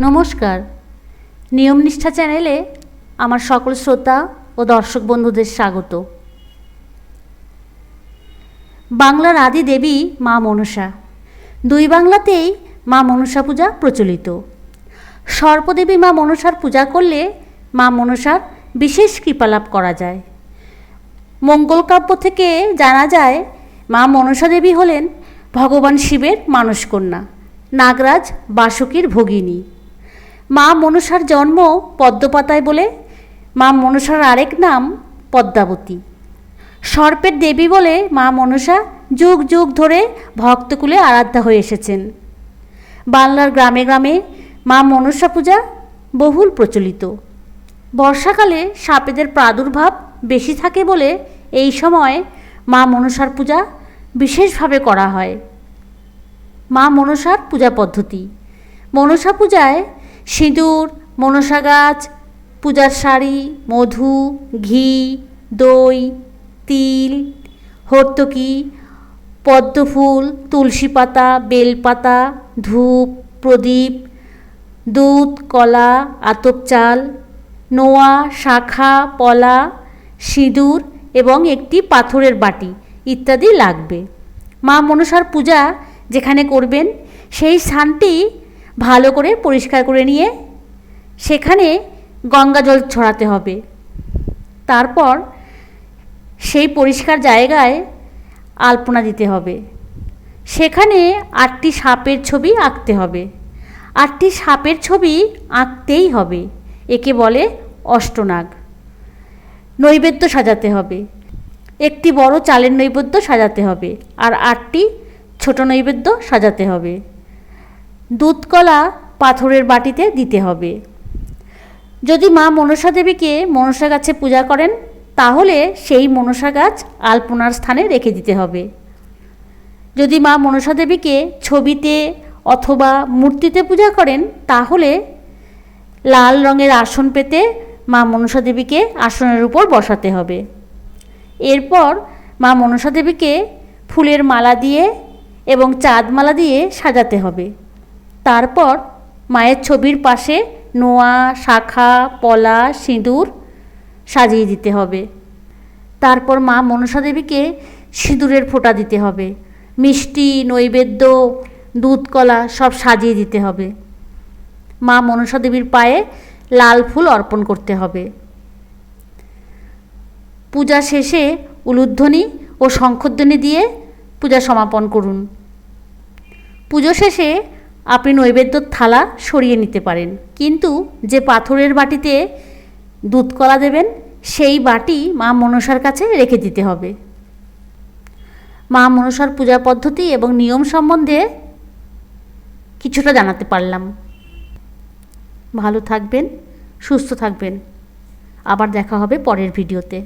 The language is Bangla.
নমস্কার। নিয়মনিষ্ঠা চ্যানেলে আমার সকল শ্রোতা ও দর্শক বন্ধুদের স্বাগত। বাংলার আদি দেবী মা মনসা। দুই বাংলাতেই মা মনসা পূজা প্রচলিত। সর্পদেবী মা মনসার পূজা করলে মা মনসার বিশেষ কৃপালাভ করা যায়। মঙ্গলকাব্য থেকে জানা যায় মা মনসা দেবী হলেন ভগবান শিবের মানসকন্যা, নাগরাজ বাসুকীর ভগিনী। মা মনসার জন্ম পদ্মপাতায় বলে মা মনসার আরেক নাম পদ্মাবতী। সর্পের দেবী বলে মা মনসা যুগ যুগ ধরে ভক্তকুলে আরাধ্যা হয়ে এসেছেন। বাংলার গ্রামে গ্রামে মা মনসা পূজা বহুল প্রচলিত। বর্ষাকালে সাপেদের প্রাদুর্ভাব বেশি থাকে বলে এই সময় মা মনসার পূজা বিশেষভাবে করা হয়। মা মনসার পূজা পদ্ধতি: মনসা পূজায় সিঁদুর, মনসা গাছ, পূজার শাড়ি, মধু, ঘি, দই, তিল, হর্তকি, পদ্মফুল, তুলসী পাতা, বেলপাতা, ধূপ, প্রদীপ, দুধ, কলা, আতপ চাল, নোয়া, শাখা, পলা, সিঁদুর এবং একটি পাথরের বাটি ইত্যাদি লাগবে। মা মনসার পূজা যেখানে করবেন সেই স্থানটি ভালো করে পরিষ্কার করে নিয়ে সেখানে গঙ্গা জল ছড়াতে হবে। তারপর সেই পরিষ্কার জায়গায় আলপনা দিতে হবে। সেখানে 8টি সাপের ছবি আঁকতে হবে। 8টি সাপের ছবি আঁকতেই হবে। একে বলে অষ্টনাগ। নৈবেদ্য সাজাতে হবে। একটি বড় চালের নৈবেদ্য সাজাতে হবে আর 8টি ছোট নৈবেদ্য সাজাতে হবে। দুধ কলা পাথরের বাটিতে দিতে হবে। যদি মা মনসা দেবীকে মনসা গাছে পূজা করেন তাহলে সেই মনসা গাছ আলপনার স্থানে রেখে দিতে হবে। যদি মা মনসা দেবীকে ছবিতে অথবা মূর্তিতে পূজা করেন তাহলে লাল রঙের আসন পেতে মা মনসা দেবীকে আসনের উপর বসাতে হবে। এরপর মা মনসা দেবীকে ফুলের মালা দিয়ে এবং চাঁদমালা দিয়ে সাজাতে হবে। তারপর মায়ের ছবির পাশে নোয়া, শাখা, পলা, সিঁদুর সাজিয়ে দিতে হবে। তারপর মা মনসা দেবীকে সিঁদুরের ফোঁটা দিতে হবে। মিষ্টি, নৈবেদ্য, দুধ কলা সব সাজিয়ে দিতে হবে। মা মনসা দেবীর পায়ে লাল ফুল অর্পণ করতে হবে। পূজা শেষে উলুধ্বনি ও শঙ্খধ্বনি দিয়ে পূজা সমাপন করুন। পুজো শেষে আপনি নৈবেদ্যর থালা সরিয়ে নিতে পারেন, কিন্তু যে পাথরের বাটিতে দুধ কলা দেবেন সেই বাটি মা মনসার কাছে রেখে দিতে হবে। মা মনসার পূজা পদ্ধতি এবং নিয়ম সম্বন্ধে কিছুটা জানাতে পারলাম। ভালো থাকবেন, সুস্থ থাকবেন। আবার দেখা হবে পরের ভিডিওতে।